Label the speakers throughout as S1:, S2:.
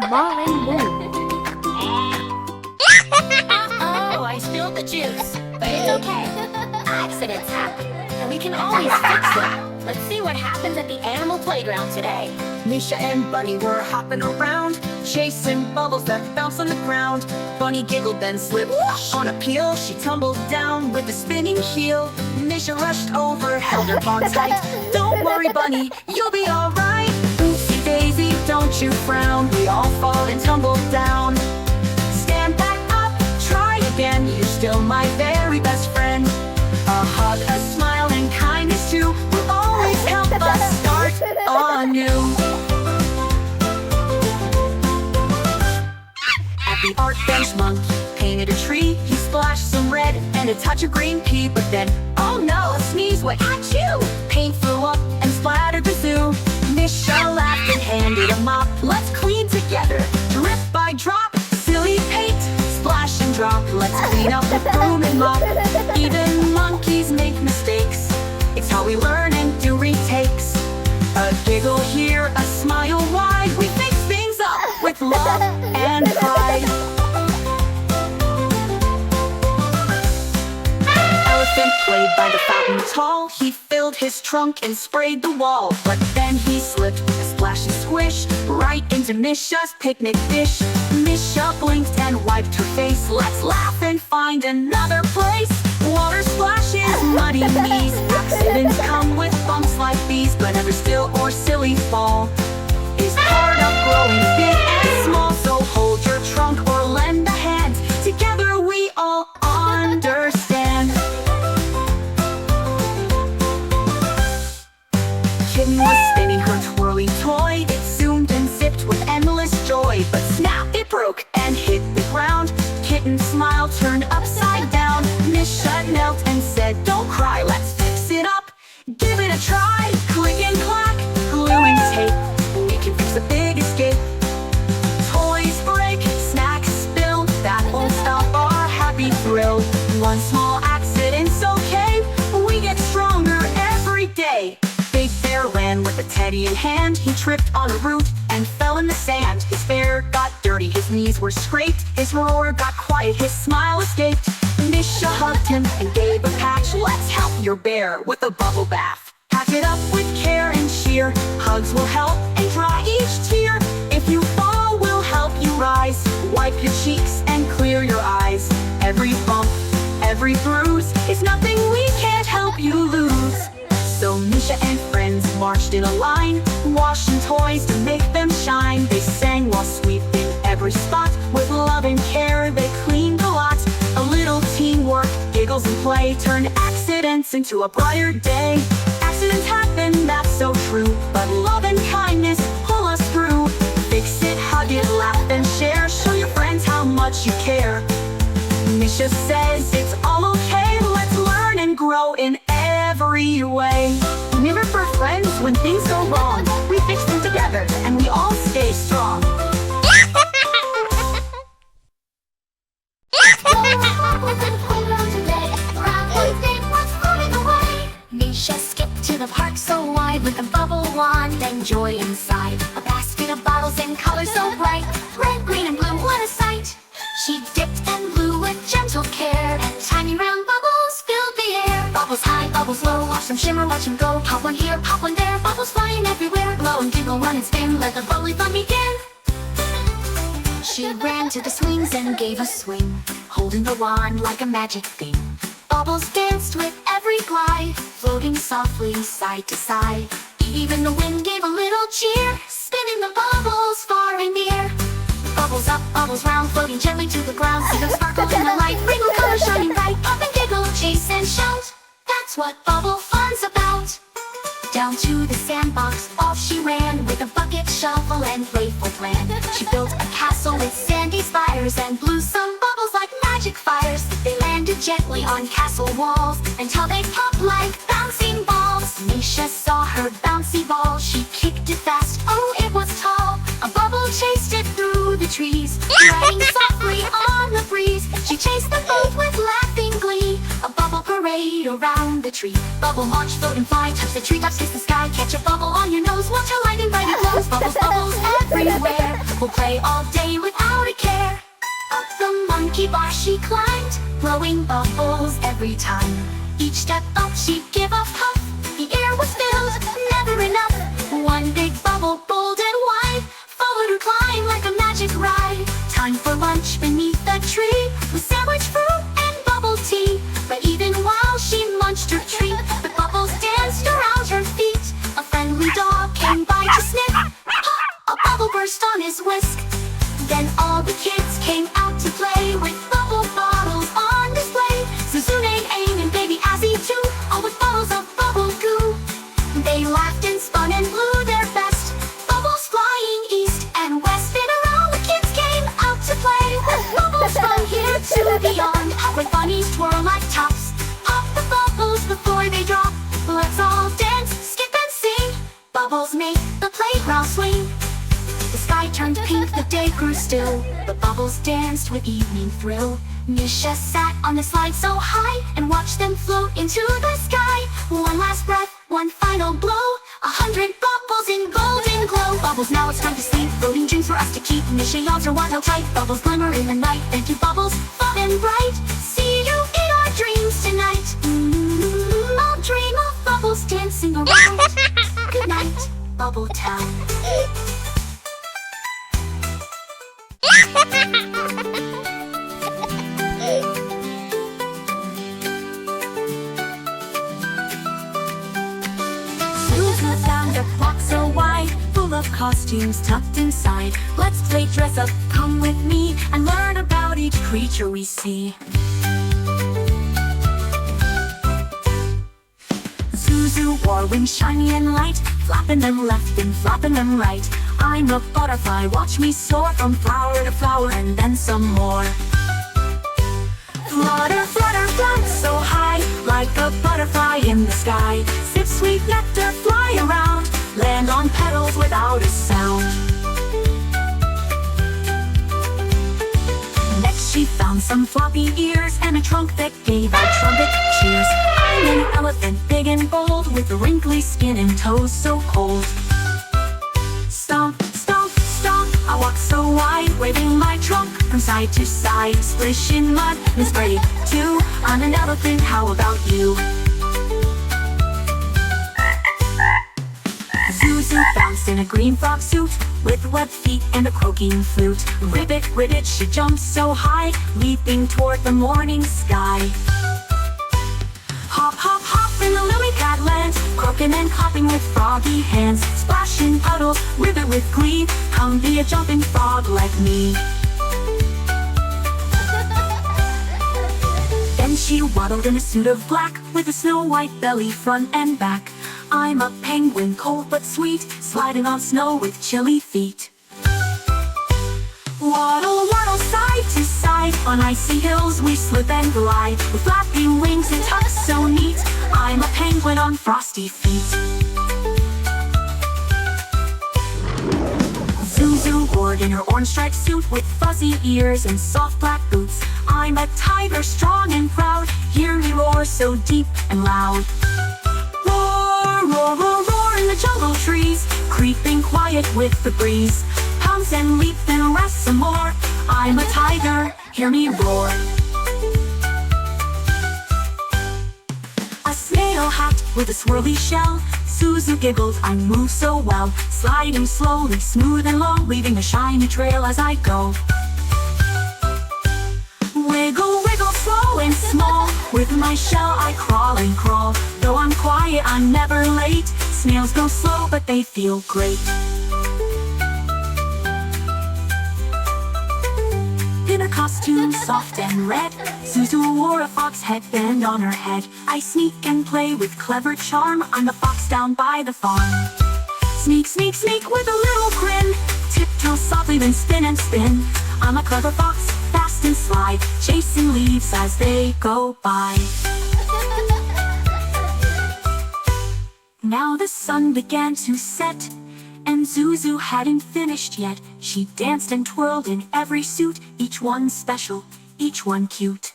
S1: Marlin Moon.
S2: Oh, I spilled the juice, but it's okay. Accidents happen, and we can always fix them. Let's see what happens at the animal playground today.
S3: Misha and Bunny were hopping around, chasing bubbles that bounce on the ground. Bunny giggled, then slipped on a peel. She tumbled down with a spinning heel. Misha rushed over, held her paw tight. Don't worry, Bunny, you'll be alright. Oopsie daisy, don't you frown. We all fall and tumble down. Stand back up, try again. You're still my very best friend. A hug, a smile, and kindness too will always help us start anew. At the art bench, Monkey painted a tree. He splashed some red and a touch of green pea. But then, oh no, a sneeze went achoo! Paint flew up and splattered the zoo. Misha laughed and handed a mop. Let's clean together, drip by drop. Silly paint, splash and drop. Let's clean up with broom and mop. Even monkeys make mistakes. It's how we learn and do retakes. A giggle here, a smile wide. We fix things up with love and pride. Elephant played by the fountain tall. He filled his trunk and sprayed the wall. But then he slipped, a splash and squish, right into Misha's picnic dish. Misha blinked and wiped her face. Let's laugh and find another place. Water splashes, muddy knees. Accidents come with bumps like these. But never still or silly fall is part of growing big and small. So hold your trunk or lend a hand. Together we all understand. Kitten was spinning her twirly toy. It zoomed and zipped with endless joy. But snap, it broke and hit the ground. Kitten's smile turned upside down. Misha knelt and said, don't cry, let's fix it up. Give it a try, click and clack, glue and tape. We can fix a big escape. Toys break, snacks spill. That won't stop our happy thrill. One small accident's okay. We get stronger every day. Big Bear ran with a teddy in hand. He tripped on a root and fell in the sand. His hair got dirty, his knees were scraped. His roar got quiet, his smile escaped. Misha hugged him and gave a patch. Let's help your bear with a bubble bath. Pack it up with care and cheer. Hugs will help and dry each tear. If you fall, we'll help you rise. Wipe your cheeks and clear your eyes. Every bump, every bruise is nothing we can't help you lose. So Misha and friends marched in a line, washing toys to make them shine. They sang while sweeping every spot. With love and care they cleaned a lot. A little teamwork, giggles and play turned accidents into a brighter day. Accidents happen, that's so true, but love and kindness pull us through. Fix it, hug it, laugh and share. Show your friends how much you care. Misha says it's all okay. Let's learn and grow in every way. Never for friends when things go wrong. We fix them together and we all stay strong.
S2: Misha skipped to the park so wide with a bubble wand and joy inside. A basket of bottles in colors so bright, red, green, and blue, what a sight! She dipped and blew with gentle care, and tiny round bubbles filled the air. Bubbles high, bubbles low, watch them shimmer, watch them go. Pop one here, pop one there, bubbles flying everywhere. Blow and giggle, run and spin, let the bubbly fun begin. She ran to the swings and gave a swing, holding the wand like a magic thing. Bubbles danced with every glide, floating softly side to side. Even the wind gave a little cheer, spinning the bubbles far and near. Bubbles up, bubbles round, floating gently to the ground. See them sparkle in the light, rainbow colors shining bright. Pop and giggle, chase and shout. That's what bubble fun's about. Down to the sandbox, off she ran with a bucket, shovel, and playful plan. She built a castle with sandy spires and blew some bubbles like magic fires. They landed gently on castle walls until they popped like bouncing balls. Misha saw her bouncy ball, she kicked it fast, oh it was tall. A bubble chased it through the trees, riding softly on the breeze. She chased them both with laughing glee, a bubble parade party around the tree. Bubble march, float and fly, touch the treetops, kiss the sky. Catch a bubble on your nose, watch a lightning bright and glows. Bubbles, bubbles everywhere. We'll play all day without a care. Up the monkey bar she climbed, blowing bubbles every time. Each step up she'd give a puff. The air was filled, never enough. One big bubble, bold and wide, followed her climb like a magic ride. Time for lunch beneath the tree, with sandwich, fruit, and bubble tea. But even while she munched her treat, the bubbles danced around her feet. A friendly dog came by to sniff. A bubble burst on his whisk. Then all the kids came out to play, with bubble bottles on display. Suzune, Aang, and baby Azzy too, all with bottles of bubble goo. They laughed and spun and blew their best, bubbles flying east and west. And around the kids came out to play, with bubbles from here to beyond. With bunnies twirl like tops, pop the bubbles before they drop. Let's all dance, skip and sing, bubbles make the playground swing. The sky turned pink, the day grew still, the bubbles danced with evening thrill. Misha sat on the slide so high and watched them float into the sky. One last breath, one final blow, 100 bubbles in golden glow. Bubbles, now it's time to sleep, floating dreams for us to keep. Misha yawns her wand held tight, bubbles glimmer in the night. Thank you, bubbles, fun and bright. See you in our dreams tonight. I'll dream of bubbles dancing around. Good night, Bubble Town.
S3: Susan found a box so wide, full of costumes tucked inside. Let's play dress up, come with me, and learn about each creature we see. Zuzu wore wings shiny and light, flapping them left and flapping them right. I'm a butterfly, watch me soar from flower to flower and then some more. Flutter, flutter, flutter so high, like a butterfly in the sky. Sip sweet nectar, fly around, land on petals without a sound. Next she found some floppy ears and a trunk that gave out trumpet cheers. I'm an elephant, big and bold, with wrinkly skin and toes so cold. Stomp, stomp, stomp, I walk so wide, waving my trunk from side to side. Splish in mud and spray too, I'm an elephant, how about you? Zuzu bounced in a green frog suit, with webbed feet and a croaking flute. Ribbit, ribbit, she jumped so high, leaping toward the morning sky. Hop, hop, hop in the lily pad land, croaking and hopping with froggy hands. Splash in puddles, ribbit with glee, come be a jumping frog like me. Then she waddled in a suit of black, with a snow-white belly front and back. I'm a penguin, cold but sweet, sliding on snow with chilly feet. Waddle, waddle, side to side, on icy hills we slip and glide. With flapping wings and tucks so neat, I'm a penguin on frosty feet. Zuzu wore in her orange striped suit, with fuzzy ears and soft black boots. I'm a tiger, strong and proud, hear me roar so deep and loud. Roar, roar, roar, roar in the jungle trees, creeping quiet with the breeze. Pounce and leap and rest some more, I'm a tiger, hear me roar. A snail hat with a swirly shell, Zuzu giggled, I move so well. Sliding slowly, smooth and long, leaving a shiny trail as I go. Wiggle, wiggle, slow and small, with my shell I crawl and crawl. Though I'm quiet, I'm never late, snails go slow but they feel great. In a costume soft and red, Zuzu wore a fox headband on her head. I sneak and play with clever charm, I'm the fox down by the farm. Sneak, sneak, sneak with a little grin, tiptoe softly then spin and spin. I'm a clever fox, fast and sly, chasing leaves as they go by. Now the sun began to set, and Zuzu hadn't finished yet. She danced and twirled in every suit, each one special, each one cute.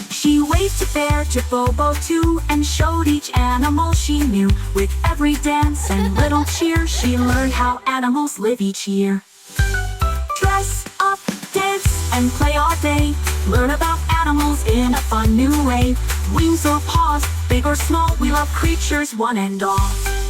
S3: She waved to bear, to Bobo too, and showed each animal she knew. With every dance and little cheer, she learned how animals live each year. Dress up, dance, and play all day. Learn about animals in a fun new way. Wings or paws, big or small, we love creatures one and all.